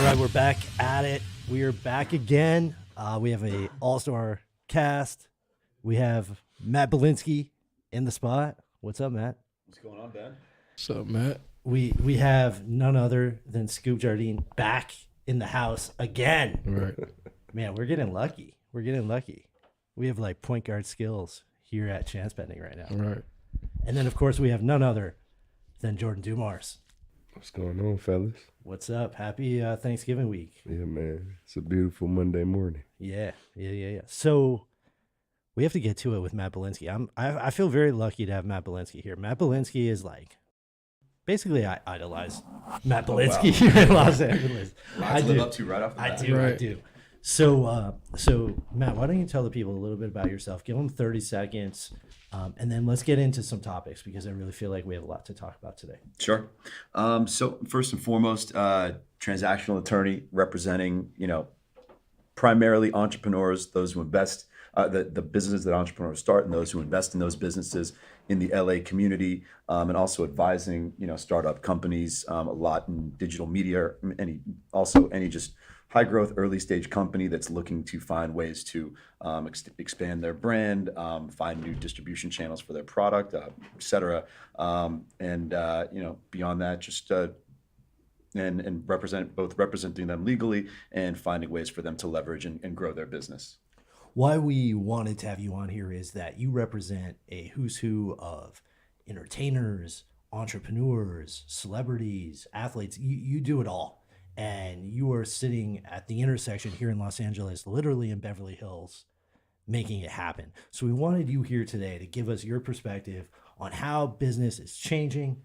All right, we're back at it. We are back again. We have a all-star cast. We have Matt Bilinsky in the spot. What's up, Matt? What's going on, Ben? What's up, Matt? We have none other than Scoop Jardine back in the house again. Right. Man, we're getting lucky. We're getting lucky. We have like point guard skills here at Chance Betting right now. Right. And then, of course, we have none other than Jordan Dumars. What's going on, fellas? What's up? Happy Thanksgiving week. Yeah, man. It's a beautiful Monday morning. Yeah. So we have to get to it with Matt Bilinsky. I feel very lucky to have Matt Bilinsky here. Matt Bilinsky is like, basically I idolize Matt Bilinsky here in Los Angeles. I live up to right off the bat. I do. So Matt, why don't you tell the people a little bit about yourself? Give them 30 seconds, and then let's get into some topics because I really feel like we have a lot to talk about today. Sure. So first and foremost, transactional attorney representing, primarily entrepreneurs, those who invest, the businesses that entrepreneurs start and those who invest in those businesses in the LA community, and also advising, startup companies, a lot in digital media, any just high growth, early stage company that's looking to find ways to expand their brand, find new distribution channels for their product, et cetera. Beyond that, just and representing them legally and finding ways for them to leverage and grow their business. Why we wanted to have you on here is that you represent a who's who of entertainers, entrepreneurs, celebrities, athletes. You do it all. And you are sitting at the intersection here in Los Angeles, literally in Beverly Hills, making it happen. So we wanted you here today to give us your perspective on how business is changing,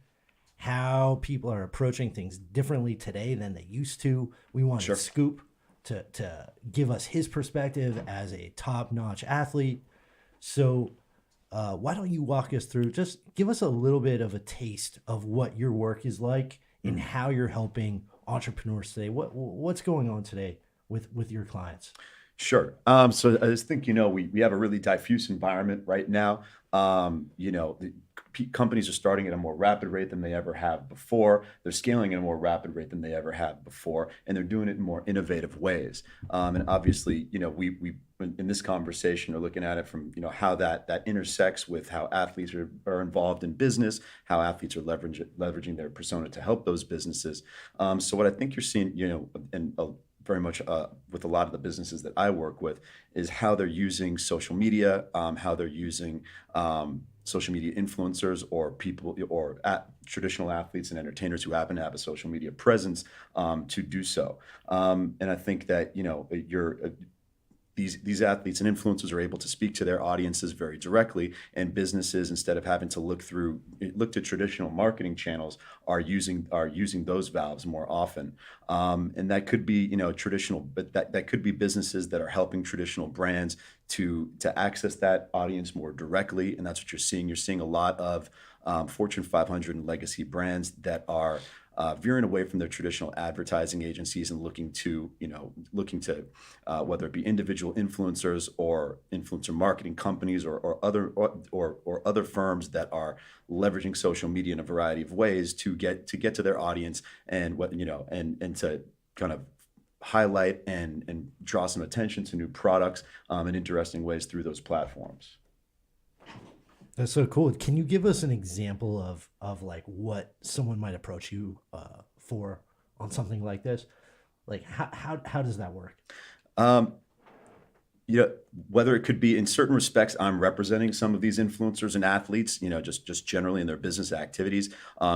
how people are approaching things differently today than they used to. We wanted Scoop to give us his perspective as a top-notch athlete. So why don't you walk us through, just give us a little bit of a taste of what your work is like and how you're helping entrepreneurs today. What's going on today with your clients? Sure. So I just think, we have a really diffuse environment right now. Companies are starting at a more rapid rate than they ever have before. They're scaling at a more rapid rate than they ever have before, and they're doing it in more innovative ways. And obviously, we in this conversation are looking at it from, how that intersects with how athletes are involved in business, how athletes are leveraging their persona to help those businesses. So what I think you're seeing, very much with a lot of the businesses that I work with is how they're using social media, how they're using social media influencers or people or traditional athletes and entertainers who happen to have a social media presence to do so. And I think that, these athletes and influencers are able to speak to their audiences very directly, and businesses, instead of having to look to traditional marketing channels, are using those valves more often. And that could be traditional, but that could be businesses that are helping traditional brands to access that audience more directly, and that's what you're seeing. You're seeing a lot of Fortune 500 and legacy brands that are veering away from their traditional advertising agencies and looking to whether it be individual influencers or influencer marketing companies or other firms that are leveraging social media in a variety of ways to get to their audience and and to kind of highlight and draw some attention to new products in interesting ways through those platforms. That's so cool. Can you give us an example of like what someone might approach you for on something like this? Like how does that work? Whether it could be in certain respects, I'm representing some of these influencers and athletes, just generally in their business activities.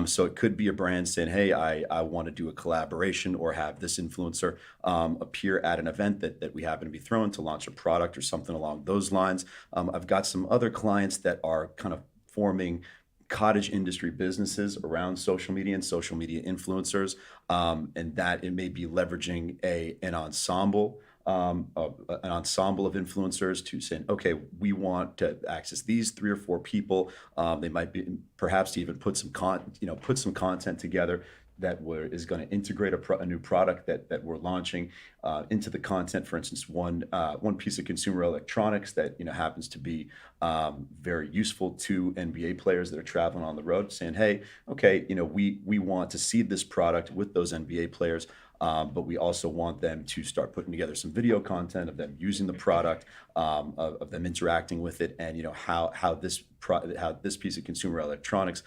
So it could be a brand saying, hey, I want to do a collaboration or have this influencer appear at an event that we happen to be throwing to launch a product or something along those lines. I've got some other clients that are kind of forming cottage industry businesses around social media and social media influencers, and that it may be leveraging an ensemble of influencers to say, okay, we want to access these 3 or 4 people. They might be perhaps to even put some content together is going to integrate a new product that we're launching into the content. For instance, one piece of consumer electronics that happens to be very useful to NBA players that are traveling on the road, saying, "Hey, okay, we want to see this product with those NBA players." But we also want them to start putting together some video content of them using the product, of them interacting with it, and how this piece of consumer electronics,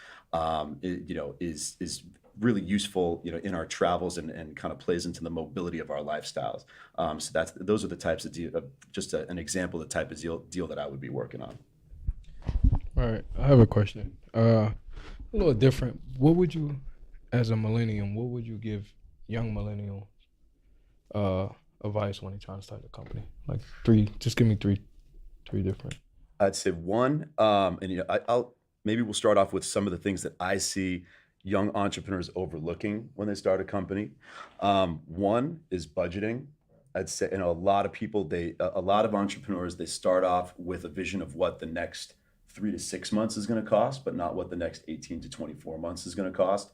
is really useful, in our travels and kind of plays into the mobility of our lifestyles. So those are the types of deal, just an example of the type of deal that I would be working on. All right, I have a question. A little different. What would you, as a millennium, what would you give young millennials advice when they're trying to start a company? Like just give me three different. I'd say one, and I'll maybe we'll start off with some of the things that I see young entrepreneurs overlooking when they start a company. One is budgeting. I'd say, a lot of people, a lot of entrepreneurs, they start off with a vision of what the next 3 to 6 months is going to cost, but not what the next 18 to 24 months is going to cost.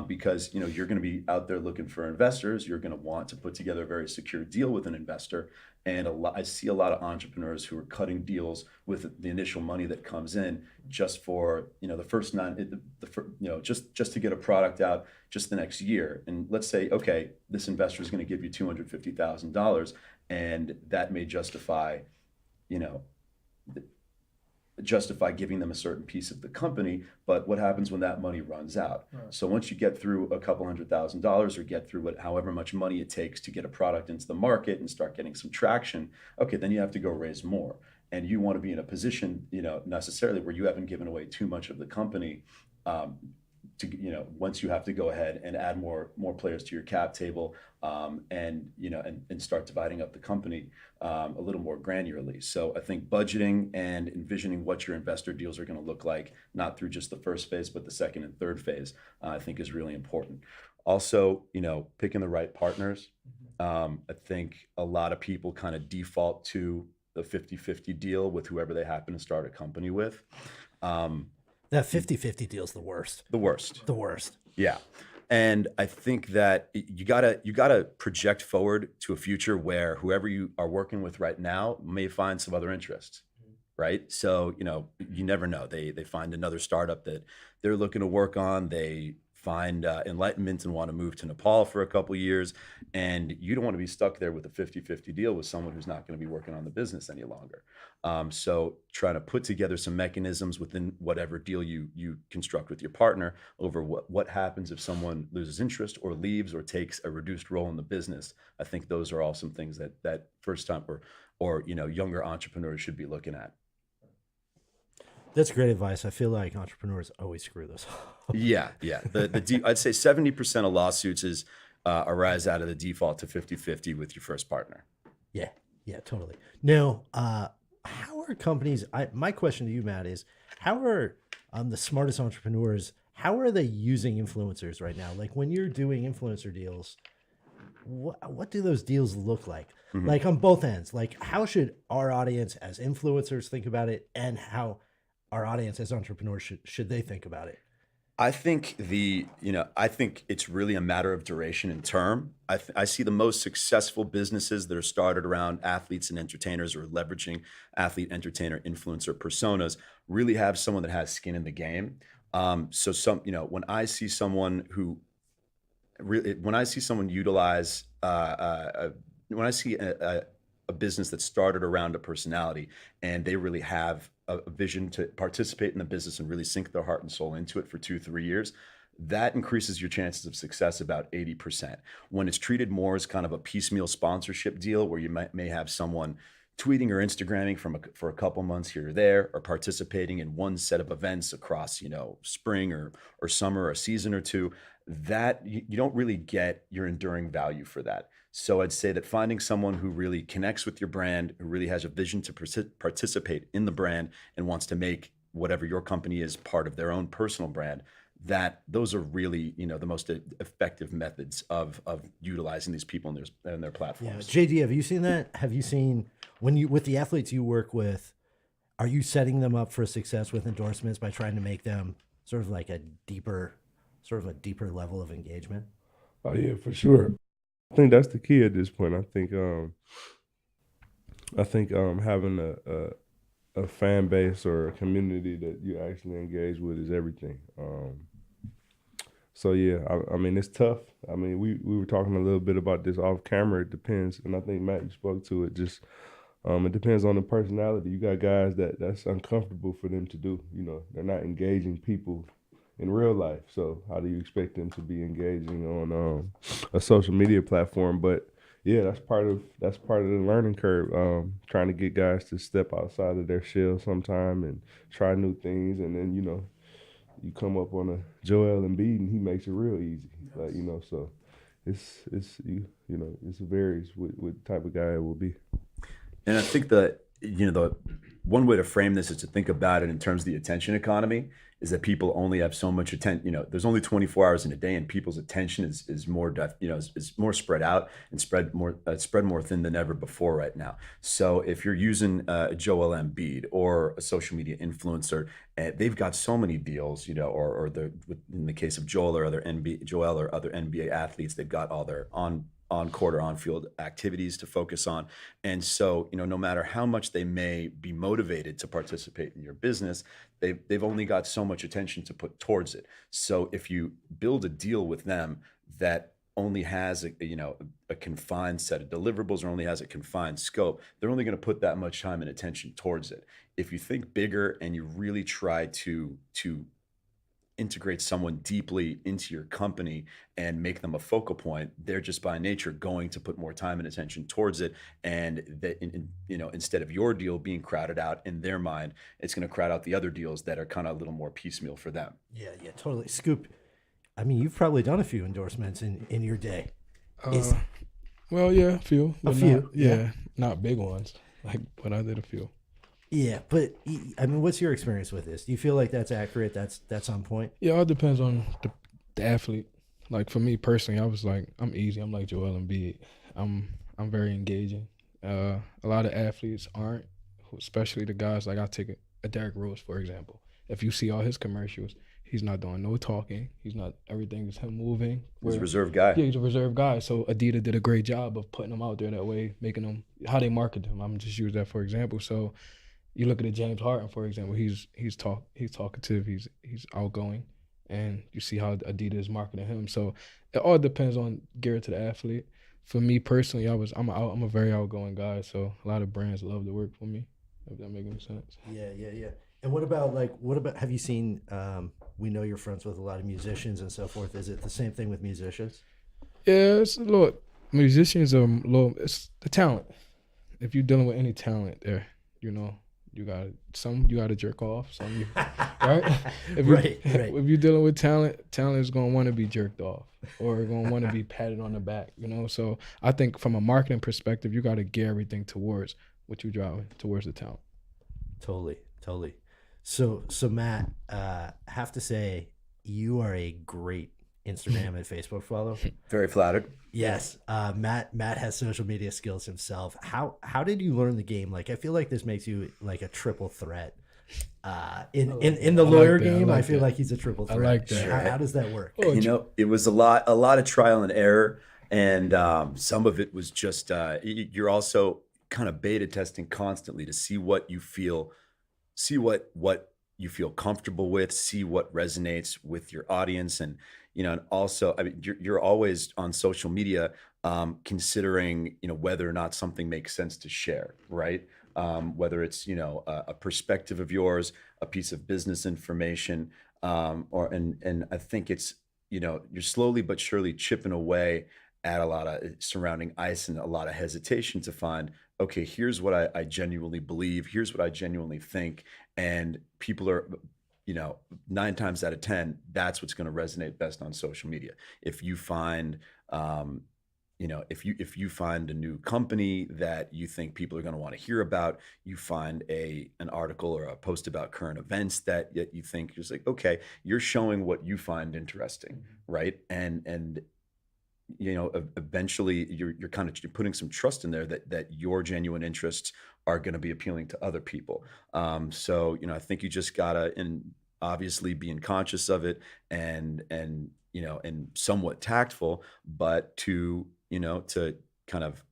Because you're going to be out there looking for investors. You're going to want to put together a very secure deal with an investor. And I see a lot of entrepreneurs who are cutting deals with the initial money that comes in just for the first just to get a product out just the next year. And let's say, okay, this investor is going to give you $250,000, and that may justify giving them a certain piece of the company. But what happens when that money runs out? Right. So once you get through a couple $100,000 or get through however much money it takes to get a product into the market and start getting some traction, okay, then you have to go raise more. And you want to be in a position, necessarily where you haven't given away too much of the company, once you have to go ahead and add more players to your cap table, and start dividing up the company a little more granularly. So I think budgeting and envisioning what your investor deals are going to look like, not through just the first phase, but the second and third phase, I think is really important. Also, picking the right partners. I think a lot of people kind of default to the 50-50 deal with whoever they happen to start a company with. That 50-50 deal is the worst. The worst. Yeah. And I think that you gotta project forward to a future where whoever you are working with right now may find some other interests, right? So, you never know. They find another startup that they're looking to work on. They find enlightenment and want to move to Nepal for a couple of years. And you don't want to be stuck there with a 50-50 deal with someone who's not going to be working on the business any longer. So trying to put together some mechanisms within whatever deal you construct with your partner over what happens if someone loses interest or leaves or takes a reduced role in the business. I think those are all some things that first time or younger entrepreneurs should be looking at. That's great advice. I feel like entrepreneurs always screw this up. Yeah. I'd say 70% of lawsuits arise out of the default to 50-50 with your first partner. Yeah, totally. Now, how are companies? My question to you, Matt, is how are the smartest entrepreneurs? How are they using influencers right now? Like when you're doing influencer deals, what do those deals look like? Mm-hmm. Like on both ends. Like how should our audience as influencers think about it, and how our audience as entrepreneurs should they think about it? I think I think it's really a matter of duration and term. I see the most successful businesses that are started around athletes and entertainers, or leveraging athlete, entertainer, influencer personas, really have someone that has skin in the game. So when I see someone utilize, when I see a business that started around a personality and they really have a vision to participate in the business and really sink their heart and soul into it for 2-3 years, that increases your chances of success about 80%. When it's treated more as kind of a piecemeal sponsorship deal where you may have someone tweeting or Instagramming for a couple months here or there, or participating in one set of events across, spring or summer or a season or two, that you don't really get your enduring value for that. So I'd say that finding someone who really connects with your brand, who really has a vision to participate in the brand and wants to make whatever your company is part of their own personal brand, those are really, the most effective methods of utilizing these people in their platforms. Yeah. JD, have you seen that? Have you seen with the athletes you work with, are you setting them up for success with endorsements by trying to make them sort of like a deeper sort of a deeper level of engagement? Oh yeah, for sure. I think that's the key at this point. I think having a fan base or a community that you actually engage with is everything. So yeah, I mean it's tough. I mean we were talking a little bit about this off camera. It depends, and I think Matt, you spoke to it. Just it depends on the personality. You got guys that's uncomfortable for them to do. You know, they're not engaging people in real life. So how do you expect them to be engaging on a social media platform? But yeah, that's part of the learning curve. Trying to get guys to step outside of their shell sometime and try new things, and then you come up on a Joel Embiid and he makes it real easy. Like so it's it varies what type of guy it will be. And I think the one way to frame this is to think about it in terms of the attention economy. Is that people only have so much attention? There's only 24 hours in a day, and people's attention is more is more spread out and spread more thin than ever before right now. So if you're using Joel Embiid or a social media influencer, they've got so many deals, or in the case of Joel or other NBA athletes, they've got all their on court or on field activities to focus on. And so, no matter how much they may be motivated to participate in your business, they've only got so much attention to put towards it. So if you build a deal with them that only has a confined set of deliverables or only has a confined scope, they're only going to put that much time and attention towards it. If you think bigger and you really try to integrate someone deeply into your company and make them a focal point, they're just by nature going to put more time and attention towards it. And that, instead of your deal being crowded out in their mind, it's going to crowd out the other deals that are kind of a little more piecemeal for them. Yeah, totally. Scoop, I mean, you've probably done a few endorsements in your day. Well, yeah, a few. A few, Yeah, not big ones. But I did a few. Yeah, but I mean, what's your experience with this? Do you feel like that's accurate? That's on point? Yeah, it all depends on the athlete. Like for me personally, I was like, I'm easy. I'm like Joel Embiid. I'm very engaging. A lot of athletes aren't, especially the guys. Like I take a Derrick Rose for example. If you see all his commercials, he's not doing no talking. He's not. Everything is him moving. He's a reserved guy. Yeah, he's a reserved guy. So Adidas did a great job of putting him out there that way, making him how they market him. I'm just use that for example. So. You look at James Harden, for example. He's talkative. He's outgoing, and you see how Adidas is marketing him. So it all depends on geared to the athlete. For me personally, I'm a very outgoing guy. So a lot of brands love to work for me. If that makes any sense. Yeah. And what about? Have you seen? We know you're friends with a lot of musicians and so forth. Is it the same thing with musicians? Yeah, musicians are it's the talent. If you're dealing with any talent, there, you gotta jerk off. Right? Right. If you're dealing with talent is gonna want to be jerked off or gonna want to be patted on the back. So I think from a marketing perspective, you gotta gear everything towards what you're driving towards the talent. Totally. So Matt, have to say you are a great Instagram and Facebook follow. Very flattered. Yes. Matt has social media skills himself. How did you learn the game? Like, I feel like this makes you like a triple threat. In the lawyer game, I feel like he's a triple threat. I like that. Sure. How does that work? It was a lot of trial and error, and some of it was just you're also kind of beta testing constantly to see what you feel comfortable with, see what resonates with your audience, and and also, I mean, you're always on social media considering whether or not something makes sense to share, right? Whether it's a perspective of yours, a piece of business information, and I think it's you're slowly but surely chipping away at a lot of surrounding ice and a lot of hesitation to find, okay, here's what I genuinely believe, here's what I genuinely think, and people are 9 times out of 10, that's what's going to resonate best on social media. If you find if you find a new company that you think people are going to want to hear about, you find an article or a post about current events that you think is like, okay, you're showing what you find interesting, right? And eventually you're putting some trust in there that your genuine interests are going to be appealing to other people. So I think you just gotta, and obviously being conscious of it and and somewhat tactful, but to kind of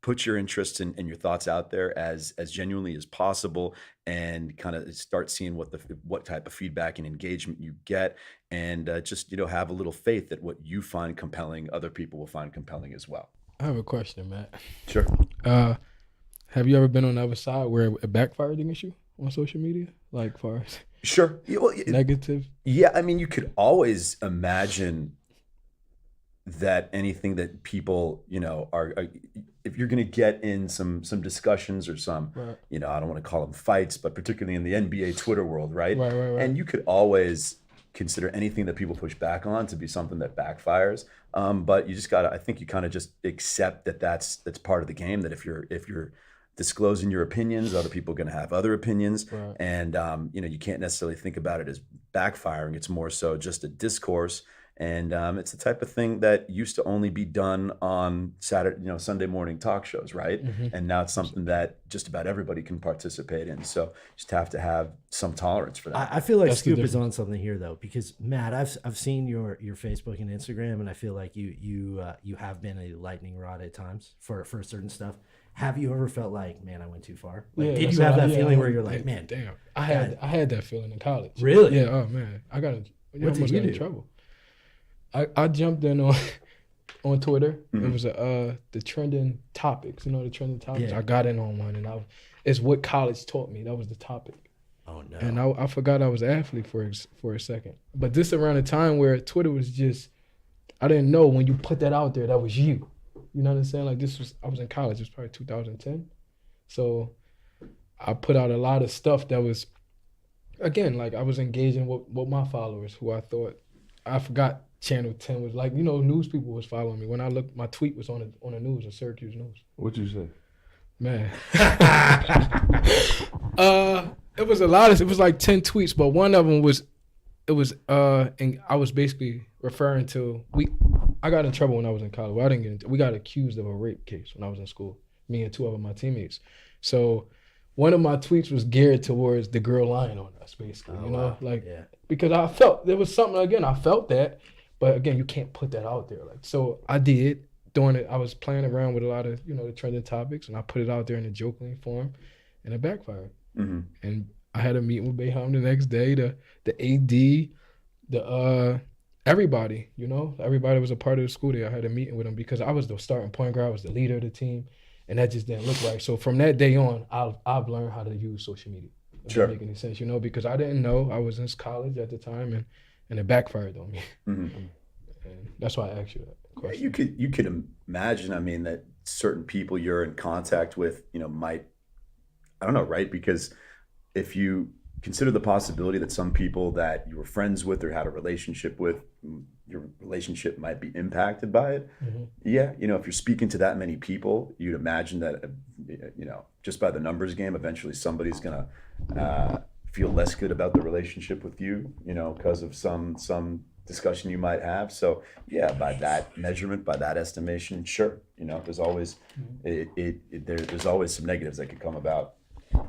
put your interests and your thoughts out there as genuinely as possible, and kind of start seeing what type of feedback and engagement you get, and just have a little faith that what you find compelling, other people will find compelling as well. I have a question, Matt. Sure. Have you ever been on the other side where it backfired against you on social media, like far as Sure. negative? Yeah, I mean, you could always imagine that anything that people, are if you're going to get in some discussions or some, Right. I don't want to call them fights, but particularly in the NBA Twitter world, right? Right. And you could always consider anything that people push back on to be something that backfires. But you just gotta, I think you kind of just accept that that's part of the game. That if you're disclosing your opinions, other people are going to have other opinions, Right. and you can't necessarily think about it as backfiring. It's more so just a discourse. And it's the type of thing that used to only be done on Sunday morning talk shows, right? Mhm. And now it's something that just about everybody can participate in. So you just have to have some tolerance for that. I feel like That's the Scoop is difference. on something here though, because Matt, I've seen your Facebook and Instagram, and I feel like you have been a lightning rod at times for certain stuff. Have you ever felt like, man, I went too far? Like, Yeah, did that's you have what I- that yeah, feeling yeah, where you're like, yeah, man, damn, I had that feeling in college. Really? Yeah. Oh man, I What did almost you got in do? trouble. I jumped in on Twitter. Mhm. It was the trending topics. The trending topics. Yeah. I got in on one, and it's what college taught me. That was the topic. oh no, And I forgot I was an athlete for a second. But this around the time where Twitter was just, I didn't know when you put that out there, that was you. You know what I'm saying? Like I was in college. It was probably 2010. So I put out a lot of stuff that was, again, like I was engaging with my followers who I forgot Channel 10 was like, news people was following me. When I looked, my tweet was on the news, the Syracuse News. What you say? Man. It was it was like 10 tweets, but one of them and I was basically referring to, I got in trouble when I was in college. Well, I didn't get into, we got accused of a rape case when I was in school, me and two of my teammates. So one of my tweets was geared towards the girl lying on us, basically, wow. like, Yeah. because I felt, there was something, again, I felt that, but again, you can't put that out there. Like, so I did. Doing it, I was playing around with a lot of, the trending topics, and I put it out there in a joking form, and it backfired. Mm-hmm. And I had a meeting with Bayham the next day, the AD, everybody, everybody was a part of the school day. I had a meeting with them because I was the starting point guard, I was the leader of the team, and that just didn't look right. So from that day on, I've learned how to use social media. If Sure. that make any sense, because I didn't know. I was in college at the time, and it backfired on me. Mm-hmm. And that's why I asked you that Yeah, question. you could imagine, I mean, that certain people you're in contact with, might, I don't know, right? Because if you consider the possibility that some people that you were friends with or had a relationship with, your relationship might be impacted by it. Mhm. Yeah, if you're speaking to that many people, you'd imagine that, just by the numbers game, eventually somebody's gonna feel less good about the relationship with you, because of some discussion you might have. So yeah, by that measurement, by that estimation, sure, there's always there's always some negatives that could come about.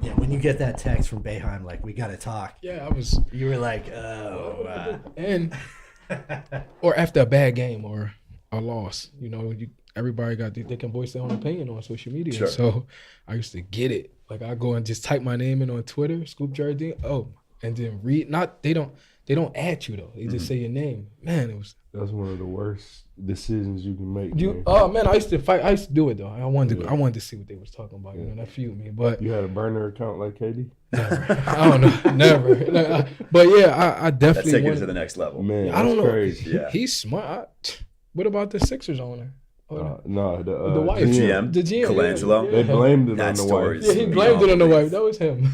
Yeah, when you get that text from Bayheim, like, we got to talk, Yeah, I was. you were like, oh, And or after a bad game or a loss, everybody they can voice their own opinion on social media. Sure. So I used to get it. Like I go and just type my name in on Twitter, Scoop Jardine. And then read. They don't add you though. They just say your name. Man, it was. That's one of the worst decisions you can make. You. man. Oh man, I used to fight. I used to do it though. I wanted to see what they was talking about. That fueled me. But You had a burner account like KD? never. I don't know. Never. But yeah, I That's definitely. taking it wanted- to the next level. Man, I don't that's know. crazy. Yeah. He's smart. What about the Sixers owner? No, The wife. The GM. GM, The GM, Colangelo. yeah. They blamed it That on the story wife. is- Yeah, he blamed it on the wife. That was him.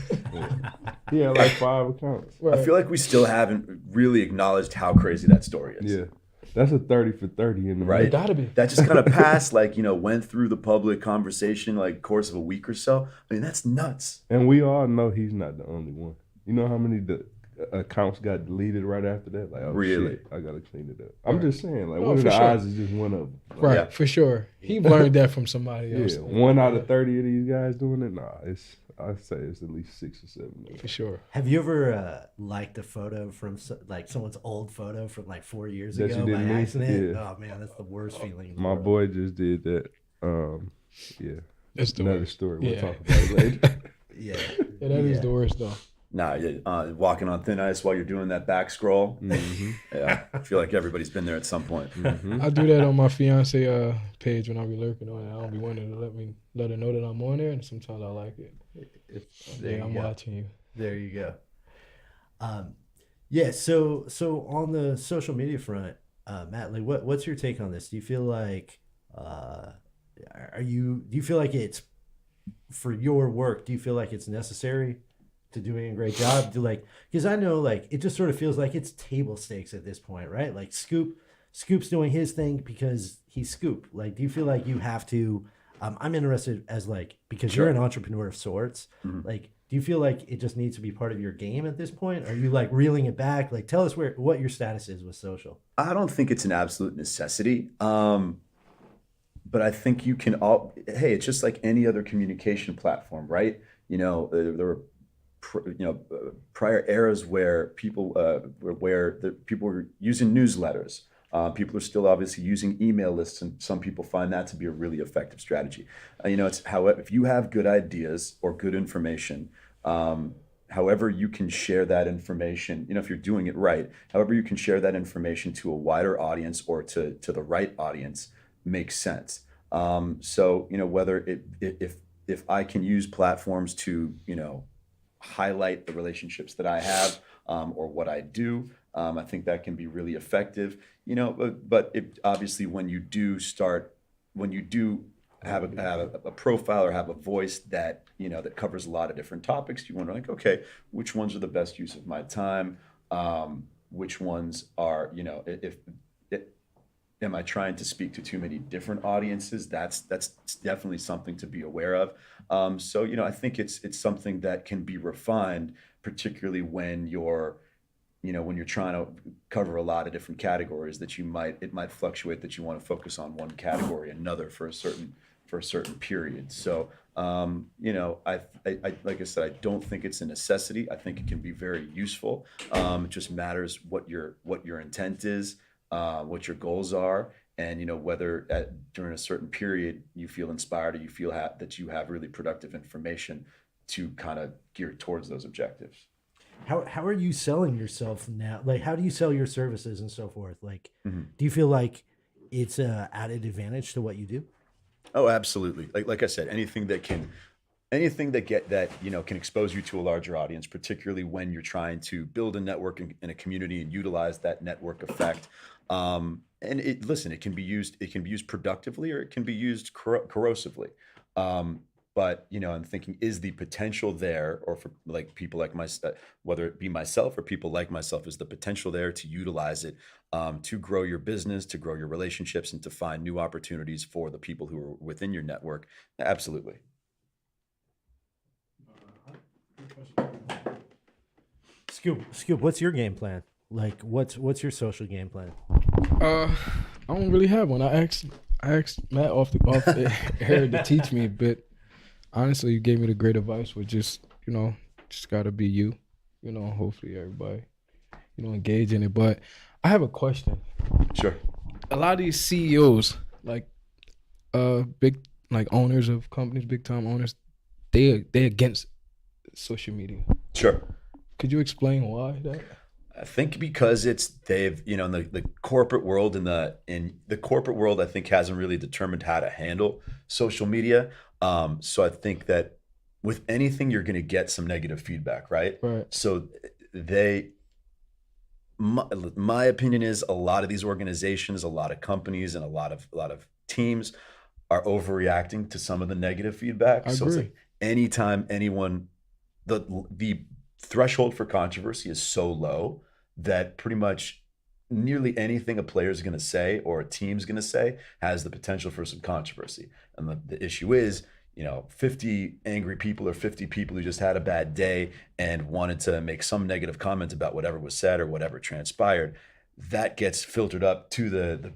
He had like 5 accounts. I feel like we still haven't really acknowledged how crazy that story is. Yeah. That's a 30 for 30 in the Right. It gotta be. That just kind of passed, went through the public conversation, course of a week or so. I mean, that's nuts. And we all know he's not the only one. You know how many accounts got deleted right after that? Like, oh Really? shit, I gotta clean it up. I'm just saying, like, what are for the sure. odds is just one of them? Right, Yeah. for sure. He learned that from somebody else. Yeah, 1 out of 30 of these guys doing it. Nah, I'd say it's at least 6 or 7 now. For sure. Have you ever liked a photo from like someone's old photo from like 4 years That ago you by didn't mean? accident? Yeah. Oh man, that's the worst feeling in the My world. boy just did that. Yeah. That's the Another worst. story. We'll Yeah. talk about it later. Yeah, Yeah, that is the worst though. Nah, walking on thin ice while you're doing that back scroll. Yeah, I feel like everybody's been there at some point. I do that on my fiance page when I be lurking on it. I don't be wanting to let her know that I'm on there, and sometimes I like it. There you I'm go. watching you. There you go. Yeah. So on the social media front, Matt, like, what's your take on this? Do you feel like, do you feel like it's for your work? Do you feel like it's necessary to doing a great job? Because I know like it just sort of feels like it's table stakes at this point, right? Like Scoop's doing his thing because he's Scoop. Like, do you feel like you have to? I'm interested as like, because Sure. you're an entrepreneur of sorts. Like, do you feel like it just needs to be part of your game at this point? Are you like reeling it back? Like, tell us what your status is with social. I don't think it's an absolute necessity. But I think you can hey, it's just like any other communication platform, right? You know, there were, prior eras where people were using newsletters. People are still obviously using email lists, and some people find that to be a really effective strategy. It's however, if you have good ideas or good information, however you can share that information, if you're doing it right, however you can share that information to a wider audience or to the right audience makes sense. So, whether if I can use platforms to, highlight the relationships that I have, or what I do, I think that can be really effective, but obviously when you do have a profile or have a voice that, that covers a lot of different topics, you wonder like, okay, which ones are the best use of my time? Which ones are, am I trying to speak to too many different audiences? That's definitely something to be aware of. So, I think it's something that can be refined, particularly when you're trying to cover a lot of different categories that it might fluctuate, that you want to focus on one category, another for a certain period. So, I like I said, I don't think it's a necessity. I think it can be very useful. It just matters what your intent is, what your goals are, and whether during a certain period you feel inspired or you feel that you have really productive information to kind of gear towards those objectives. How are you selling yourself now? Like, how do you sell your services and so forth? Like, Mm-hmm. do you feel like it's a added advantage to what you do? Oh, absolutely. Like I said, anything that can expose you to a larger audience, particularly when you're trying to build a network in a community and utilize that network effect. And it can be used productively, or it can be used corrosively. But I'm thinking, is the potential there, or for like people like myself, whether it be myself or people like myself, is the potential there to utilize it to grow your business, to grow your relationships, and to find new opportunities for the people who are within your network? Absolutely. Scoop, what's your game plan? Like, what's your social game plan? I don't really have one. I asked Matt off the air to teach me, but honestly, you gave me the great advice with just gotta be you, hopefully everybody, engage in it. But I have a question. Sure. A lot of these CEOs, like big like owners of companies, big time owners, they against social media. Sure. Could you explain why that? I think because they've in the corporate world, in the corporate world, I think hasn't really determined how to handle social media. So I think that with anything, you're going to get some negative feedback, right? Right. So my opinion is, a lot of these organizations, a lot of companies, and a lot of teams are overreacting to some of the negative feedback. I So agree. it's like anytime anyone, the threshold for controversy is so low that pretty much nearly anything a player is going to say or a team's going to say has the potential for some controversy. And the issue is, 50 angry people or 50 people who just had a bad day and wanted to make some negative comment about whatever was said or whatever transpired, that gets filtered up to the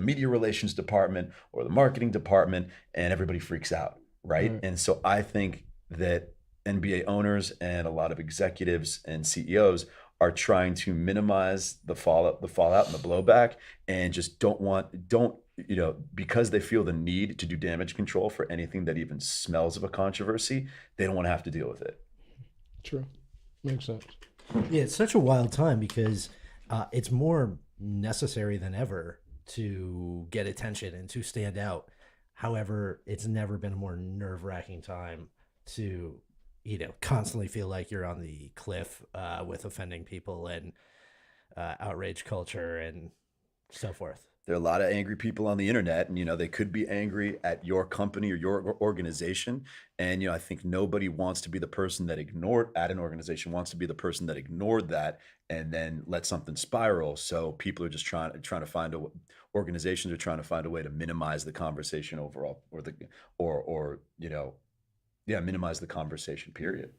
media relations department or the marketing department, and everybody freaks out. right? Right. And so I think that NBA owners and a lot of executives and CEOs are trying to minimize the fallout and the blowback, and just don't, because they feel the need to do damage control for anything that even smells of a controversy, they don't want to have to deal with it. True. Makes sense. Yeah, it's such a wild time because it's more necessary than ever to get attention and to stand out. However, it's never been a more nerve-wracking time to, constantly feel like you're on the cliff with offending people and outrage culture and so forth. There are a lot of angry people on the internet, and they could be angry at your company or your organization. And I think nobody wants to be the person that ignored at an organization wants to be the person that ignored that and then let something spiral. So people are just trying to find organizations are trying to find a way to minimize the conversation overall, minimize the conversation. Period.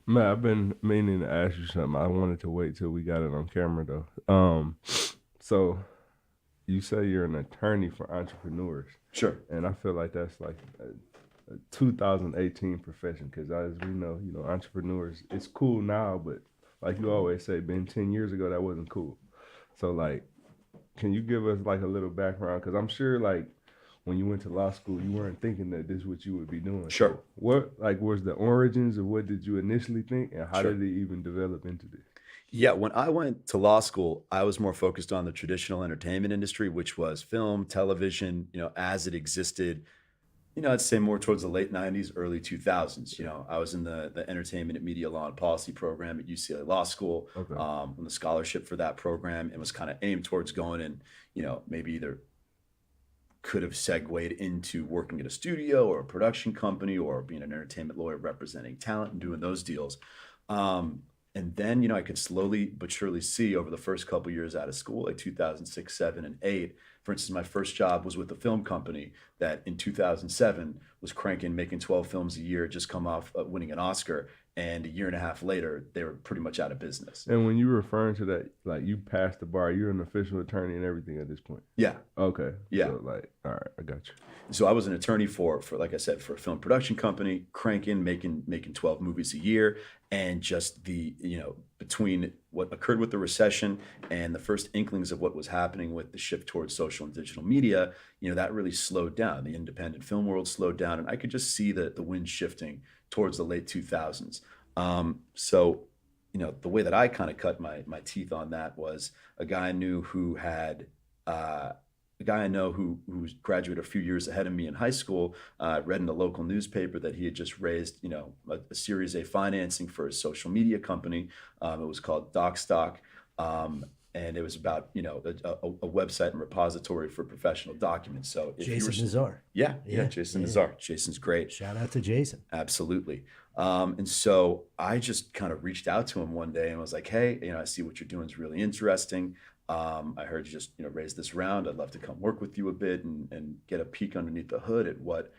Matt, I've been meaning to ask you something. I wanted to wait till we got it on camera though. So you say you're an attorney for entrepreneurs. Sure. And I feel like that's like a 2018 profession because as we know, entrepreneurs, it's cool now, but like you always say, been 10 years ago, that wasn't cool. So like, can you give us like a little background? Because I'm sure like when you went to law school, you weren't thinking that this is what you would be doing. Sure. So what like was the origins of what did you initially think and how Sure. did it even develop into this? Yeah, when I went to law school, I was more focused on the traditional entertainment industry, which was film, television, as it existed, I'd say more towards the late 90s, early 2000s. I was in the entertainment and media law and policy program at UCLA Law School, Okay. on the scholarship for that program, and was kind of aimed towards going and, maybe either could have segued into working at a studio or a production company or being an entertainment lawyer representing talent and doing those deals. And then, I could slowly but surely see over the first couple years out of school, like 2006, 7, and 8. For instance, my first job was with a film company that in 2007 was making 12 films a year, just come off winning an Oscar. And a year and a half later, they were pretty much out of business. And when you're referring to that, like you passed the bar, you're an official attorney and everything at this point. Yeah. Okay. Yeah. So like, all right, I got you. So I was an attorney for like I said, for a film production company, making 12 movies a year. And just between what occurred with the recession and the first inklings of what was happening with the shift towards social and digital media, that really slowed down. The independent film world slowed down, and I could just see the wind shifting towards the late 2000s. So, the way that I kind of cut my teeth on that was a guy I knew who had a guy I know who graduated a few years ahead of me in high school, read in the local newspaper that he had just raised, a Series A financing for a social media company. It was called DocStock. And it was about, a website and repository for professional documents. So if Jason Nazar. Yeah, Yeah, Jason yeah. Nazar. Jason's great. Shout out to Jason. Absolutely. And so I just kind of reached out to him one day and was like, hey, I see what you're doing is really interesting. I heard you just, raise this round. I'd love to come work with you a bit and get a peek underneath the hood at what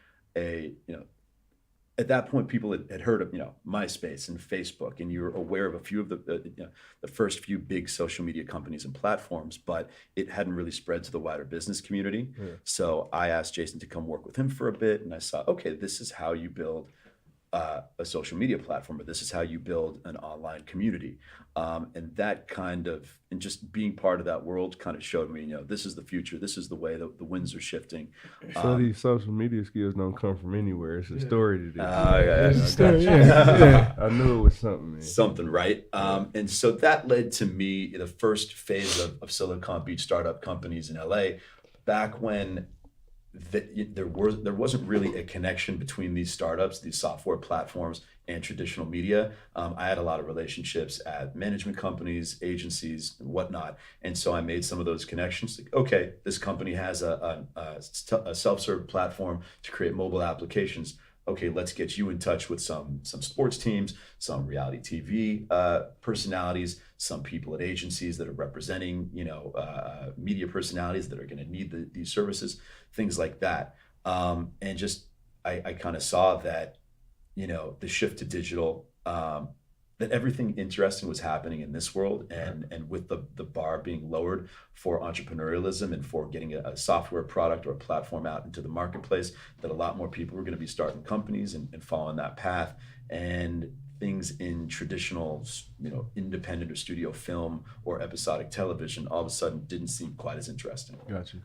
at that point, people had heard of, MySpace and Facebook, and you're aware of a few of the first few big social media companies and platforms, but it hadn't really spread to the wider business community. Yeah. So I asked Jason to come work with him for a bit, and I saw, okay, this is how you build a social media platform, but this is how you build an online community. And that and just being part of that world kind of showed me, this is the future. This is the way that the winds are shifting. So these social media skills don't come from anywhere. It's a story to this. It's a I story, got you. yeah. I knew it was something, man. Something, right? And so that led to me the first phase of Silicon Beach startup companies in LA, back when there wasn't really a connection between these startups, these software platforms, and traditional media. I had a lot of relationships at management companies, agencies, and whatnot, and so I made some of those connections. Like, okay, this company has a self-serve platform to create mobile applications. Okay, let's get you in touch with some sports teams, some reality TV personalities, some people at agencies that are representing, media personalities that are going to need these services, things like that. And just I kind of saw that, the shift to digital, that that everything interesting was happening in this world, and with the bar being lowered for entrepreneurialism and for getting a software product or a platform out into the marketplace, that a lot more people were going to be starting companies and following that path, and things in traditional, independent or studio film or episodic television all of a sudden didn't seem quite as interesting. Gotcha.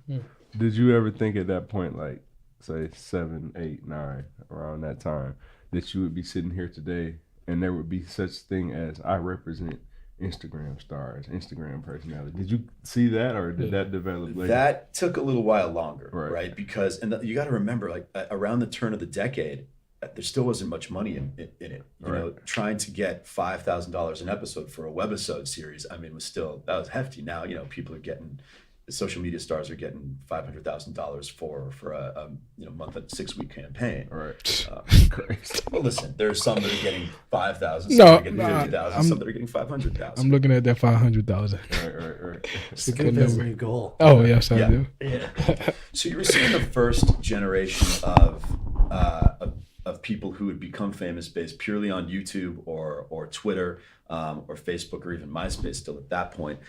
Did you ever think at that point, like say 7, 8, 9, around that time, that you would be sitting here today and there would be such thing as I represent Instagram stars, Instagram personality? Did you see that, or did that develop later? That took a little while longer, right? Because you got to remember, like around the turn of the decade, there still wasn't much money in it. You know, trying to get $5,000 an episode for a webisode series, I mean, that was hefty. Now, people are getting, social media stars are getting $500,000 for a month and 6-week campaign. Right. Crazy. Well, listen, there's some that are getting 5,000, some that are getting 50,000, some that are getting 500,000. I'm looking at that 500,000. Right. Scoop is a new goal. Oh yes, I do. Yeah. So you were seeing the first generation of people who had become famous based purely on YouTube or Twitter or Facebook or even MySpace still at that point.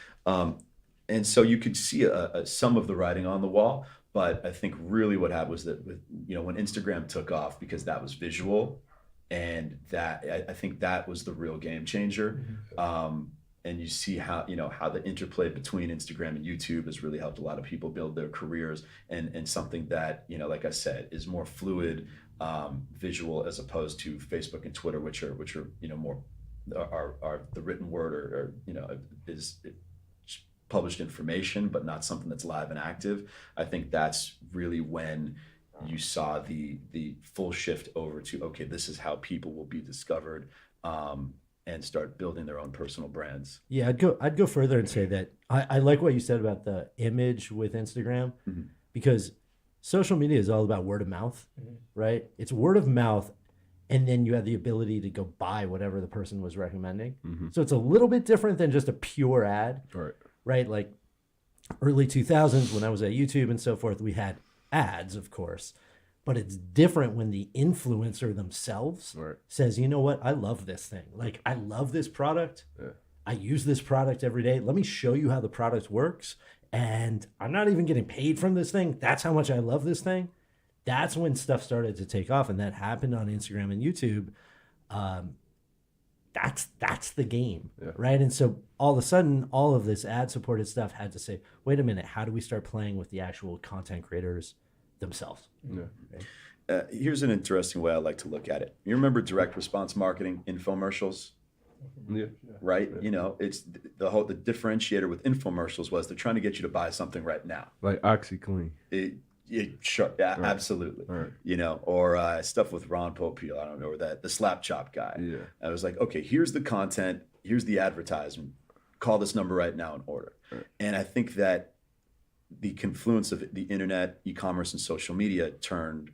And so you could see some of the writing on the wall, but I think really what happened was that when Instagram took off, because that was visual, and that I think that was the real game changer. And you see how the interplay between Instagram and YouTube has really helped a lot of people build their careers, and something that, like I said, is more fluid, visual, as opposed to Facebook and Twitter, which are more are the written word or is published information, but not something that's live and active. I think that's really when you saw the full shift over to, okay, this is how people will be discovered, and start building their own personal brands. Yeah, I'd go further and say that I like what you said about the image with Instagram, because social media is all about word of mouth, right? It's word of mouth, and then you have the ability to go buy whatever the person was recommending. So it's a little bit different than just a pure ad, right? Like early 2000s when I was at YouTube and so forth, we had ads, of course, but it's different when the influencer themselves says, you know what, I love this thing. Like, I love this product. I use this product every day. Let me show you how the product works. And I'm not even getting paid from this thing. That's how much I love this thing. That's when stuff started to take off. And that happened on Instagram and YouTube. That's the game, right? And so all of a sudden, all of this ad-supported stuff had to say, wait a minute, how do we start playing with the actual content creators themselves? Right? Here's an interesting way I like to look at it. You remember direct response marketing, infomercials? Right? It's the differentiator with infomercials was they're trying to get you to buy something right now. Like OxyClean. Sure, yeah, absolutely. Or stuff with Ron Popeil, I don't know, or the Slap Chop guy. I was like, okay, here's the content, here's the advertisement, call this number right now and order. And I think that the confluence of the internet, e-commerce, and social media turned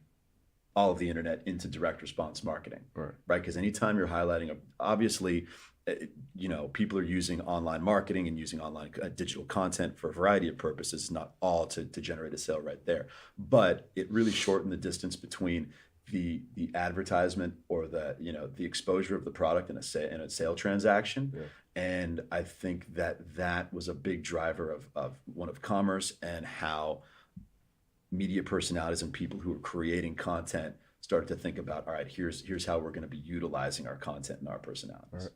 all of the internet into direct response marketing, right? Because anytime you're highlighting, obviously, people are using online marketing and using online digital content for a variety of purposes, not all to generate a sale right there, but it really shortened the distance between the advertisement or the exposure of the product in a sale transaction. And I think that was a big driver of commerce, and how media personalities and people who are creating content started to think about, all right, here's how we're going to be utilizing our content and our personalities.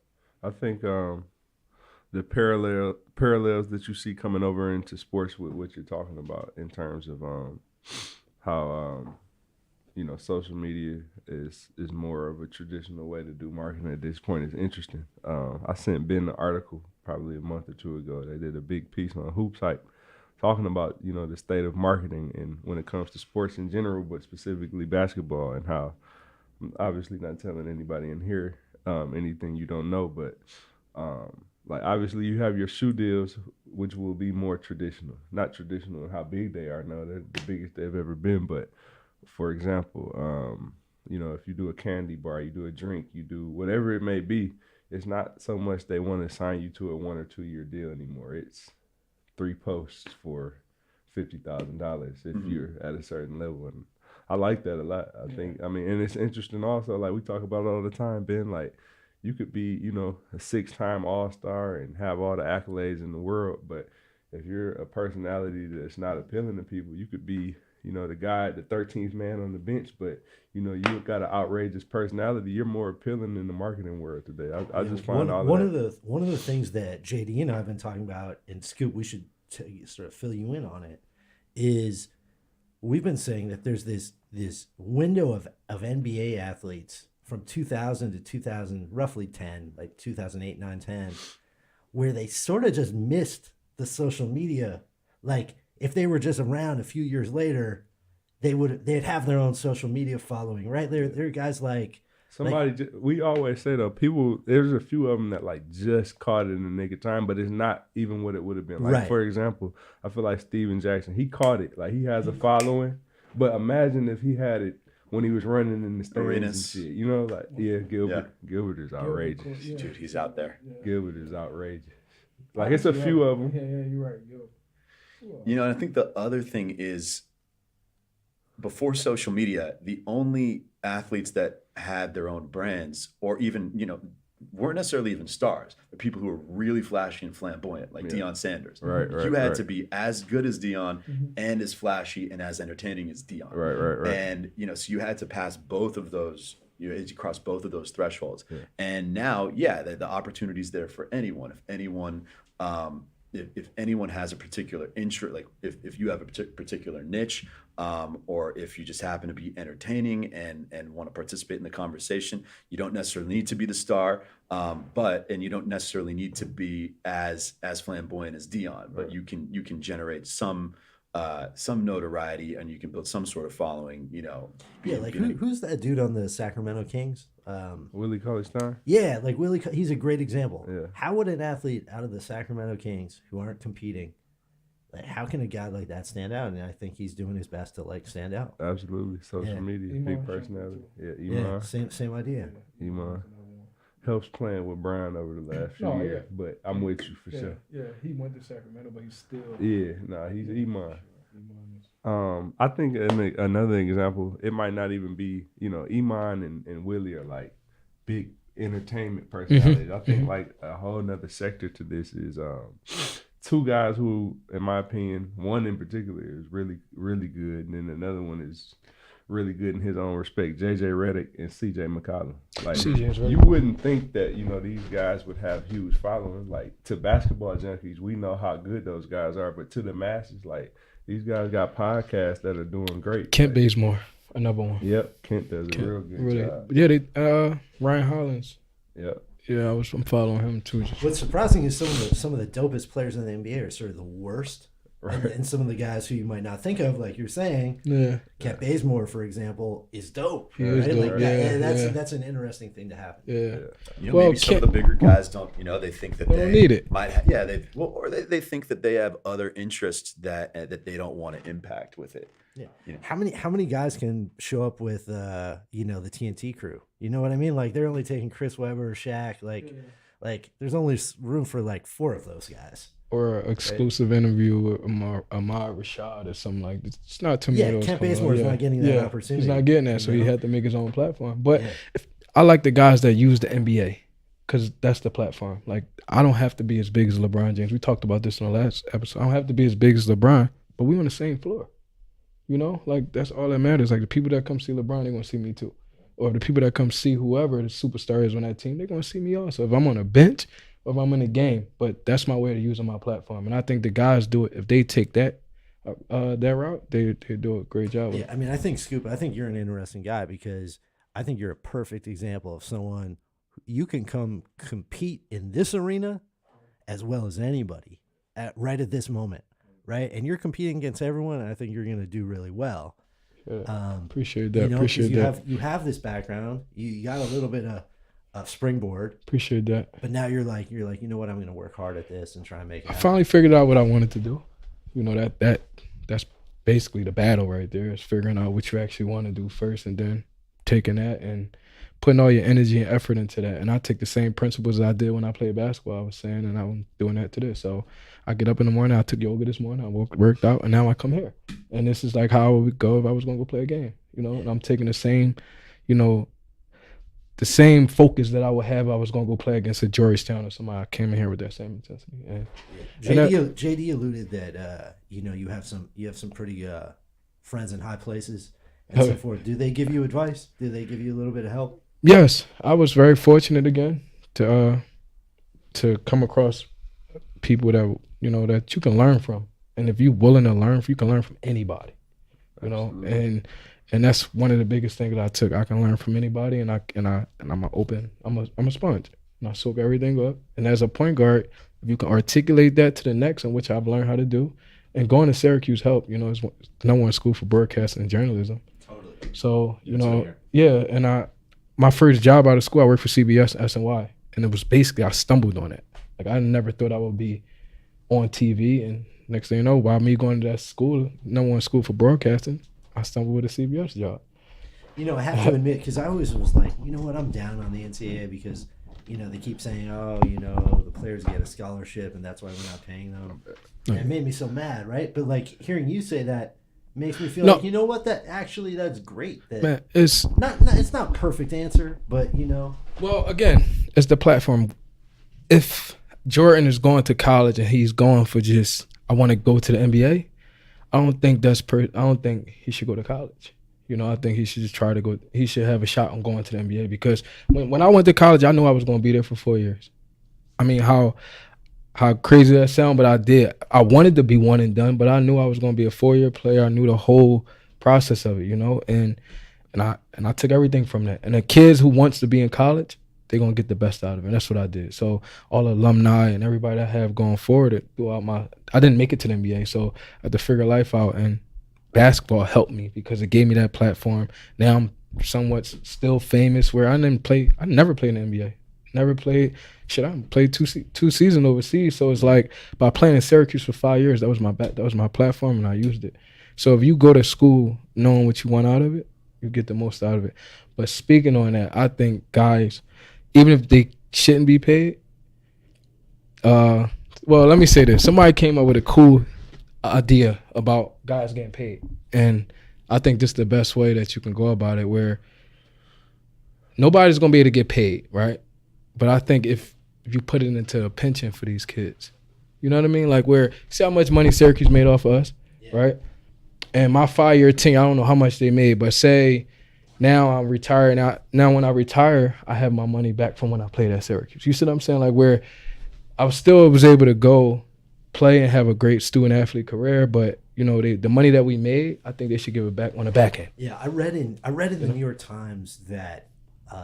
I think the parallels that you see coming over into sports with what you're talking about in terms of how social media is more of a traditional way to do marketing at this point is interesting. I sent Ben an article probably a month or two ago. They did a big piece on Hoops Hype talking about the state of marketing and when it comes to sports in general, but specifically basketball, and how I'm obviously not telling anybody in here anything you don't know, but like obviously you have your shoe deals, which will be more traditional. Not traditional in how big they are. No, they're the biggest they've ever been. But for example, if you do a candy bar, you do a drink, you do whatever it may be, it's not so much they want to sign you to a 1 or 2 year deal anymore. It's 3 posts for $50,000 if you're at a certain level. And I like that a lot. I think, and it's interesting also, like we talk about it all the time, Ben, like, you could be, you know, a 6-time All-Star and have all the accolades in the world, but if you're a personality that's not appealing to people, you could be, you know, the guy, the 13th man on the bench, but you know, you got an outrageous personality. You're more appealing in the marketing world today. I just find one of the things that JD and I have been talking about, and Scoop, we should sort of fill you in on it, is we've been saying that there's this window of NBA athletes from 2000 to 2000, roughly 10, like 2008, 9, 10, where they sort of just missed the social media. Like if they were just around a few years later, they'd have their own social media following, right? They're guys like somebody. We always say though, people. There's a few of them that like just caught it in the nick of time, but it's not even what it would have been. Like right. For example, I feel like Steven Jackson. He caught it. Like he has a following, but imagine if he had it when he was running in the stands and shit. You know, like Gilbert is outrageous. Dude, he's out there. Gilbert is outrageous. Like it's a few of them. Yeah, you're right. Yo. You know, and I think the other thing is, before social media, the only athletes that had their own brands, or even, you know, weren't necessarily even stars, but people who were really flashy and flamboyant, like Deion Sanders. Right. You had to be as good as Deion and as flashy and as entertaining as Deion. Right. And, you know, so you had to pass both of those, you had to cross both of those thresholds. Yeah. And now, the opportunity's there for anyone. If anyone, if anyone has a particular interest, like if you have a particular niche, or if you just happen to be entertaining and want to participate in the conversation, you don't necessarily need to be the star, and you don't necessarily need to be as flamboyant as Deion, but you can generate some notoriety and you can build some sort of following. You know, who's that dude on the Sacramento Kings? Willie Cauley-Stein? Yeah, like Willie. He's a great example. Yeah. How would an athlete out of the Sacramento Kings who aren't competing, like, how can a guy like that stand out? And I think he's doing his best to like stand out. Absolutely, social media, Iman, big personality. Yeah, Iman. Same idea. Iman helps playing with Brian over the last few years, but I'm with you for sure. Yeah, he went to Sacramento, but he's still. Yeah, he's Iman. I think another example, it might not even be, you know, Iman and Willie are like big entertainment personalities. I think like a whole nother sector to this is two guys who, in my opinion, one in particular is really, really good, and then another one is really good in his own respect, JJ Reddick and Cj Mccollum. Like, you wouldn't think that, you know, these guys would have huge followings. Like, to basketball junkies, we know how good those guys are, but to the masses, like, these guys got podcasts that are doing great. Kent Bazemore, another one. Yep, Kent does a real good job. Yeah, Ryan Hollins. Yep. Yeah, I'm following him too. What's surprising is some of the dopest players in the NBA are sort of the worst. Right. And some of the guys who you might not think of, like you're saying, Kent Bazemore, for example, is dope. He right? is dope. Like that's an interesting thing to happen. Yeah. You know, maybe some of the bigger guys don't. You know, they think that they don't need it. Might or they think that they have other interests that they don't want to impact with it. Yeah. You know? How many guys can show up with the TNT crew? You know what I mean? Like they're only taking Chris Webber, Shaq. Like there's only room for like 4 of those guys. Or an exclusive interview with Ahmad Rashad or something like that. It's not too many. Yeah, Kent Bazemore is not getting that opportunity. He's not getting that, so he had to make his own platform. But I like the guys that use the NBA because that's the platform. Like, I don't have to be as big as LeBron James. We talked about this in the last episode. I don't have to be as big as LeBron, but we on the same floor. You know, like that's all that matters. Like the people that come see LeBron, they're gonna see me too. Or the people that come see whoever the superstar is on that team, they're gonna see me also. If I'm on a bench, or if I'm in a game, but that's my way of using my platform. And I think the guys do it. If they take that route, they do a great job with it. I mean, I think, Scoop, you're an interesting guy because I think you're a perfect example of someone you can come compete in this arena as well as anybody right at this moment, right? And you're competing against everyone, and I think you're going to do really well. Appreciate that. You have this background. You got a little bit of springboard. Appreciate that. But now you're like, you know what, I'm going to work hard at this and try and make it happen. I finally figured out what I wanted to do. You know, that's basically the battle right there, is figuring out what you actually want to do first and then taking that and putting all your energy and effort into that. And I take the same principles I did when I played basketball, I was saying, and I'm doing that to this. So I get up in the morning, I took yoga this morning, I worked out, and now I come here. And this is like how I would go if I was going to go play a game, you know, and I'm taking the same, you know, the same focus that I would have. I was gonna go play against a Georgetown or somebody. I came in here with that same intensity. And JD alluded that you have some pretty friends in high places and so forth. Do they give you advice? Do they give you a little bit of help? Yes, I was very fortunate again to come across people that that you can learn from, and if you're willing to learn, you can learn from anybody. And that's one of the biggest things that I took. I can learn from anybody, and I'm a sponge, and I soak everything up. And as a point guard, if you can articulate that to the next, and which I've learned how to do, and going to Syracuse helped. It's the #1 school for broadcasting and journalism. Totally. So and my first job out of school, I worked for CBS SNY, and it was basically I stumbled on it. Like I never thought I would be on TV, and next thing you know, while me going to that school, #1 school for broadcasting, I stumbled with a CBS job. I have to admit, because I always was like, you know what, I'm down on the NCAA because, they keep saying, oh, the players get a scholarship and that's why we're not paying them. And it made me so mad, right? But like hearing you say that makes me feel like, you know what, that's great. That man, it's not perfect answer, but Well, again, it's the platform. If Jordan is going to college and he's going for just, I want to go to the NBA, I don't think he should go to college. I think he should just try to go. He should have a shot on going to the NBA because when I went to college, I knew I was going to be there for 4 years. I mean, how crazy that sound, but I did. I wanted to be one and done, but I knew I was going to be a 4-year player. I knew the whole process of it, and I took everything from that. And the kids who wants to be in college, they're going to get the best out of it. And that's what I did. So all the alumni and everybody that I have going forward I didn't make it to the NBA, so I had to figure life out. And basketball helped me because it gave me that platform. Now I'm somewhat still famous where I never played in the NBA. Never played. I played two seasons overseas. So it's like by playing in Syracuse for 5 years, that was my platform and I used it. So if you go to school knowing what you want out of it, you get the most out of it. But speaking on that, I think guys, even if they shouldn't be paid, well, let me say this. Somebody came up with a cool idea about guys getting paid. And I think this is the best way that you can go about it, where nobody's going to be able to get paid, right? But I think if you put it into a pension for these kids, you know what I mean? Like see how much money Syracuse made off of us, right? And my 5-year team, I don't know how much they made, but say now I'm retired. Now when I retire, I have my money back from when I played at Syracuse. You see what I'm saying? Like where I was able to go play and have a great student athlete career, but the money that we made, I think they should give it back on the back end. Yeah, I read in the New York Times that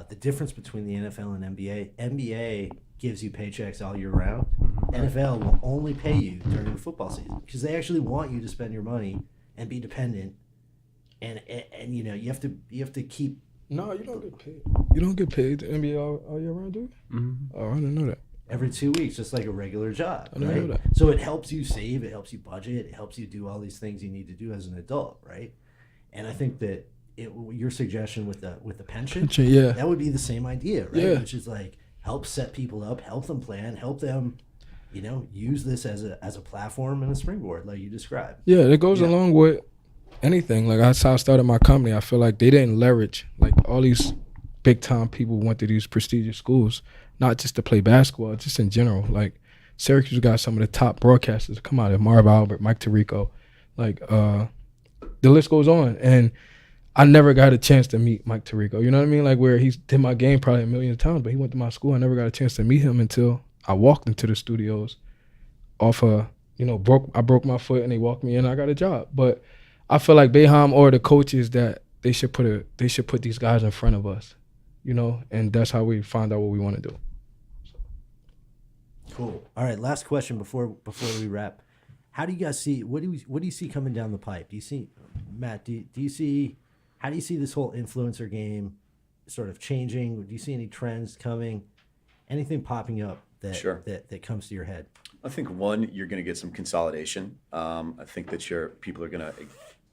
the difference between the NFL and NBA gives you paychecks all year round. NFL will only pay you during the football season because they actually want you to spend your money and be dependent. And you have to keep. No, you don't get paid. You don't get paid the NBA all year round, do you? Mm-hmm. Oh, I didn't know that. Every 2 weeks, just like a regular job. I didn't know that. So it helps you save, it helps you budget, it helps you do all these things you need to do as an adult, right? And I think that your suggestion with the pension, yeah, that would be the same idea, right? Yeah. Which is like help set people up, help them plan, help them, use this as a platform and a springboard, like you described. Yeah, it goes along with anything. Like that's how I started my company. I feel like they didn't leverage like all these big time people went to these prestigious schools, not just to play basketball, just in general. Like Syracuse got some of the top broadcasters come out of Marv Albert, Mike Tirico, like the list goes on. And I never got a chance to meet Mike Tirico. You know what I mean? Like where he did my game probably a million times, but he went to my school. I never got a chance to meet him until I walked into the studios off I broke my foot and they walked me in and I got a job. But I feel like Boeheim or the coaches that they should put these guys in front of us, and that's how we find out what we want to do. Cool. All right, last question before we wrap. How do you guys see what do you see coming down the pipe? Do you see, Matt? Do you see how do you see this whole influencer game sort of changing? Do you see any trends coming? Anything popping up that comes to your head? I think one, you're going to get some consolidation. I think that people are going to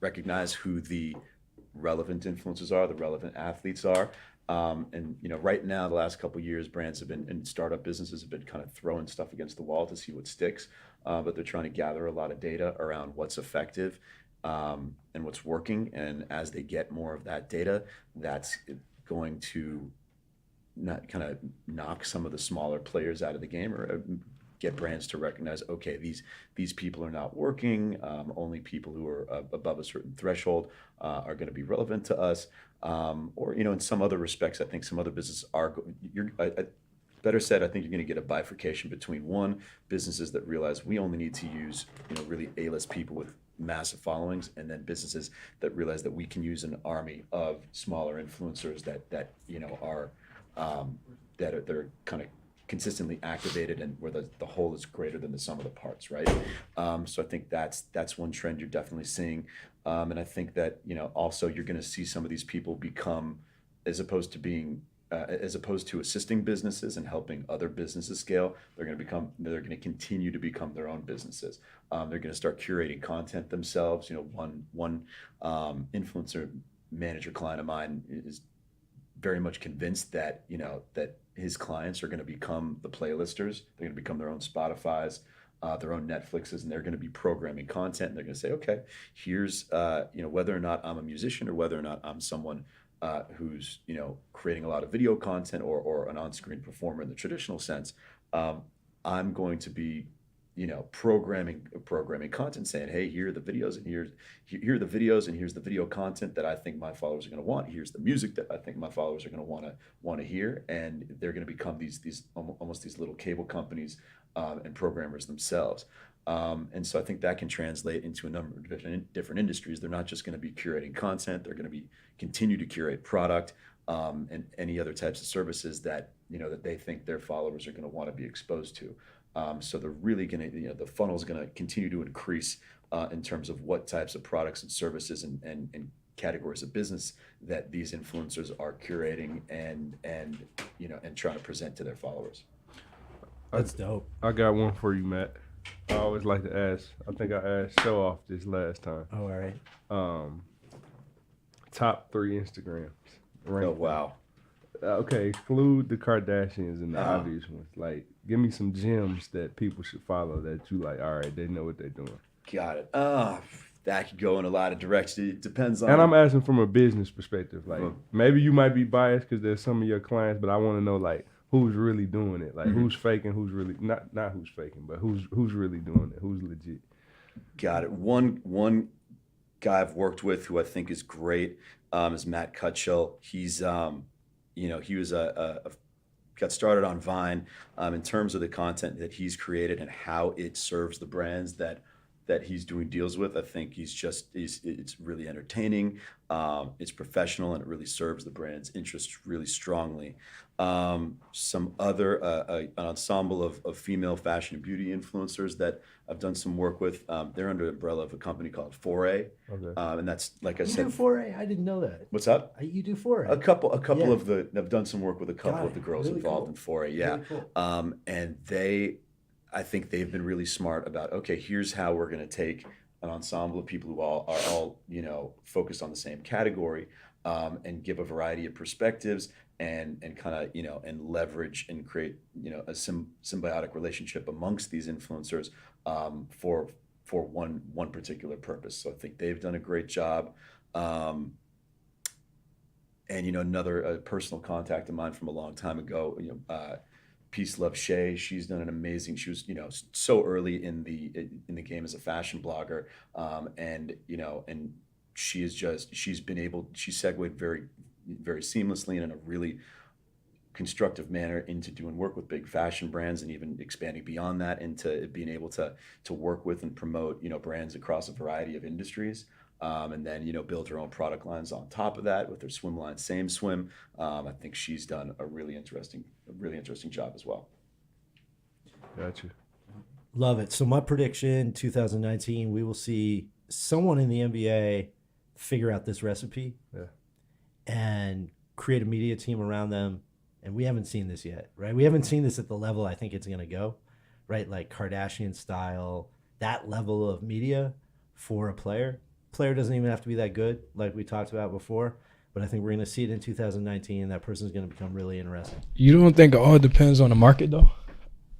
recognize who the relevant influencers are, the relevant athletes are. And right now, the last couple of years, brands have been and startup businesses have been kind of throwing stuff against the wall to see what sticks. But they're trying to gather a lot of data around what's effective and what's working. And as they get more of that data, that's going to not kind of knock some of the smaller players out of the game, or get brands to recognize, okay, these people are not working. Only people who are above a certain threshold are going to be relevant to us. Or in some other respects, I think some other businesses are. Better said, I think you're going to get a bifurcation between businesses that realize we only need to use really A-list people with massive followings, and then businesses that realize that we can use an army of smaller influencers that are they're kind of consistently activated, and where the whole is greater than the sum of the parts, right? So I think that's one trend you're definitely seeing, and I think that also you're going to see some of these people become, as opposed to assisting businesses and helping other businesses scale, they're going to continue to become their own businesses. They're going to start curating content themselves. One influencer manager client of mine is very much convinced that that his clients are going to become the playlisters. They're going to become their own Spotify's, their own Netflixes, and they're going to be programming content. And they're going to say, okay, here's whether or not I'm a musician or whether or not I'm someone who's creating a lot of video content or an on-screen performer in the traditional sense, I'm going to be programming content, saying, hey, here are the videos, and here are the videos, and here's the video content that I think my followers are going to want. Here's the music that I think my followers are going to want to hear, and they're going to become these almost these little cable companies and programmers themselves. And so I think that can translate into a number of different industries. They're not just going to be curating content; they're going to continue to curate product and any other types of services that that they think their followers are going to want to be exposed to. So they're really going to, the funnel is going to continue to increase in terms of what types of products and services and categories of business that these influencers are curating and trying to present to their followers. That's dope. I got one for you, Matt. I always like to ask. I think I asked Show Off this last time. Oh, all right. Top 3 Instagrams. Oh, wow. Okay, exclude the Kardashians and the obvious ones. Like, give me some gems that people should follow that you like, all right, they know what they're doing. Got it. That could go in a lot of directions. It depends on. And I'm asking from a business perspective. Like, maybe you might be biased because there's some of your clients, but I want to know, like, who's really doing it. Like, who's faking, who's really, not who's faking, but who's really doing it, who's legit. Got it. One guy I've worked with who I think is great is Matt Bilinsky. He's he was got started on Vine. In terms of the content that he's created and how it serves the brands that he's doing deals with, I think it's really entertaining, it's professional, and it really serves the brand's interests really strongly. Some other an ensemble of female fashion and beauty influencers that I've done some work with. They're under the umbrella of a company called Foray. Okay. And that's, like I said, You do Foray? I didn't know that. What's up? You do Foray? A couple Yeah. of I've done some work with a couple of the girls Really involved cool. in Foray. Yeah. Really cool. And I think they've been really smart about, okay, here's how we're going to take an ensemble of people who are all focused on the same category, and give a variety of perspectives and kind of and leverage and create a symbiotic relationship amongst these influencers for one particular purpose. So I think they've done a great job. And another personal contact of mine from a long time ago, Peace Love Shay. She's done an amazing. She was so early in the game as a fashion blogger, and she's segued very, very seamlessly and in a really constructive manner into doing work with big fashion brands, and even expanding beyond that into being able to work with and promote brands across a variety of industries. And then build her own product lines on top of that with her swim line, Same Swim. I think she's done a really interesting job as well. Gotcha. Love it. So my prediction, 2019, we will see someone in the NBA figure out this recipe and create a media team around them. And we haven't seen this yet, right? We haven't seen this at the level I think it's going to go, right? Like Kardashian style, that level of media for a player. Player doesn't even have to be that good, like we talked about before. But I think we're going to see it in 2019, and that person's going to become really interesting. You don't think it all depends on the market, though,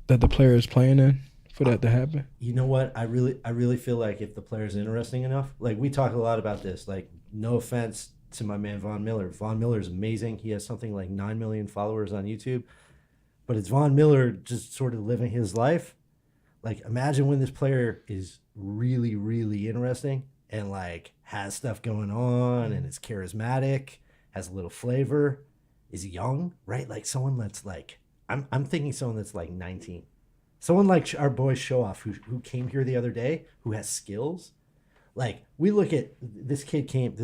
that the player is playing in for that to happen? You know what? I really feel like if the player's interesting enough, like we talk a lot about this, like no offense to my man Von Miller. Von Miller is amazing. He has something like 9 million followers on YouTube, but it's Von Miller just sort of living his life. Like, imagine when this player is really, really interesting and like has stuff going on and is charismatic, has a little flavor, is young, right? Like someone that's like, I'm thinking someone that's like 19. Someone like our boy Show Off who came here the other day, who has skills. Like, we look at this kid came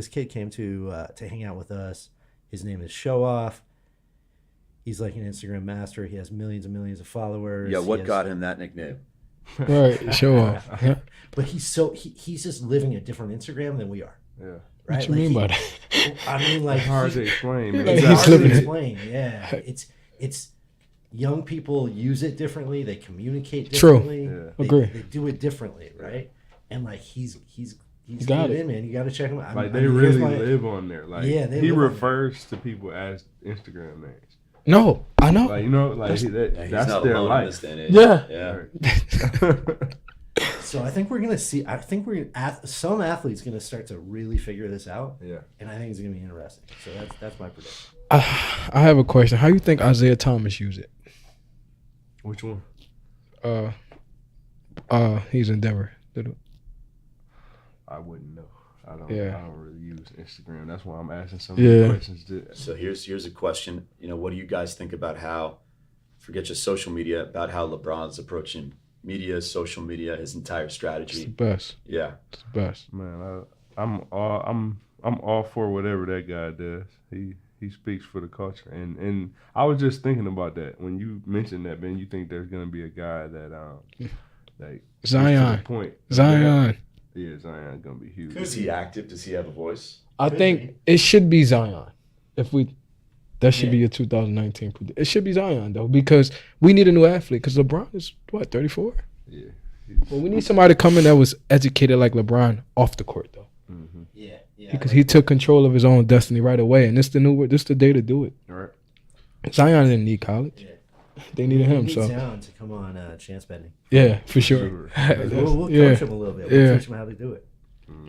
to hang out with us. His name is Show Off. He's like an Instagram master. He has millions and millions of followers. Yeah, what got him that nickname? Right, Show Off. Yeah. But he's just living a different Instagram than we are. Yeah. Right? What you mean by that? I mean, like, Hard to explain, man. Like, it's he's hard to living it. explain. Yeah, it's young people use it differently. They communicate True. differently. Yeah. They, Agree. They do it differently, right? And like he's got good it. in, man. You got to check him out. Like, I they mean, really here's my- live on there. Like, Yeah, they he live on refers to people as Instagram names. No, I know. Like, you know, like He's that's not their alone in life. this day and age. Yeah. Yeah. So I think we're gonna see. I think some athletes gonna start to really figure this out, Yeah. and I think it's gonna be interesting. So that's my prediction. I have a question. How you think Isaiah Thomas use it? Which one? He's in Denver. I wouldn't know. I don't really use Instagram. That's why I'm asking some of Yeah. these questions. So here's a question. What do you guys think about how, forget just social media, about how LeBron's approaching media, social media, his entire It's the strategy? best. Yeah. It's the best. Man, I'm all for whatever that guy does. He speaks for the culture, and I was just thinking about that when you mentioned that, Ben. You think there's gonna be a guy that like gets to Zion. the point. Zion. Yeah, Zion's gonna be huge. Is he active? Does he have a voice? I think it should be Zion. That should be your 2019 prediction. It should be Zion though, because we need a new athlete. Because LeBron is 34. Yeah. Well, we need somebody to come in that was educated like LeBron off the court though, Mm-hmm. Yeah, because he took control of his own destiny right away, and this the day to do it. All right. Zion didn't need college. Yeah. They needed him. Need So Zion to come on chance betting. yeah, for sure. We'll Yeah. coach him a little bit. We'll Yeah. teach him how to do it.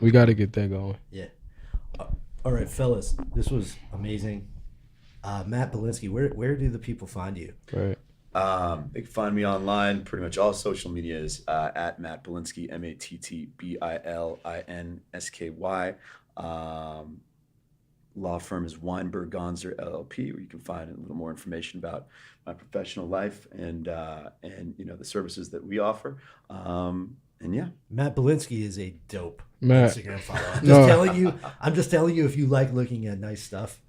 We got to get that going. Yeah. All right, fellas, this was amazing. Matt Bilinsky, where do the people find you? Right. They can find me online. Pretty much all social media is at Matt Bilinsky, MattBilinsky. Law firm is Weinberg Gonzer LLP, where you can find a little more information about my professional life and the services that we offer. And yeah, Matt Bilinsky is a dope Matt. Instagram follow. I'm No. just telling you, if you like looking at nice stuff,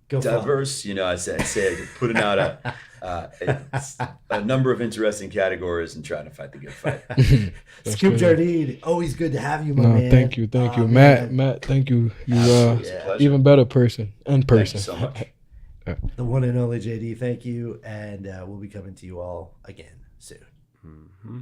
go follow. diverse. I say putting out a number of interesting categories and trying to fight the good fight. That's Scoop good. Jardine, always good to have you, my No, man. thank you. Oh, Matt, man. thank you. You Absolutely. It's a yeah. pleasure. even better person in Thank person. you so much. The one and only JD, thank you, and we'll be coming to you all again soon. Mm-hmm.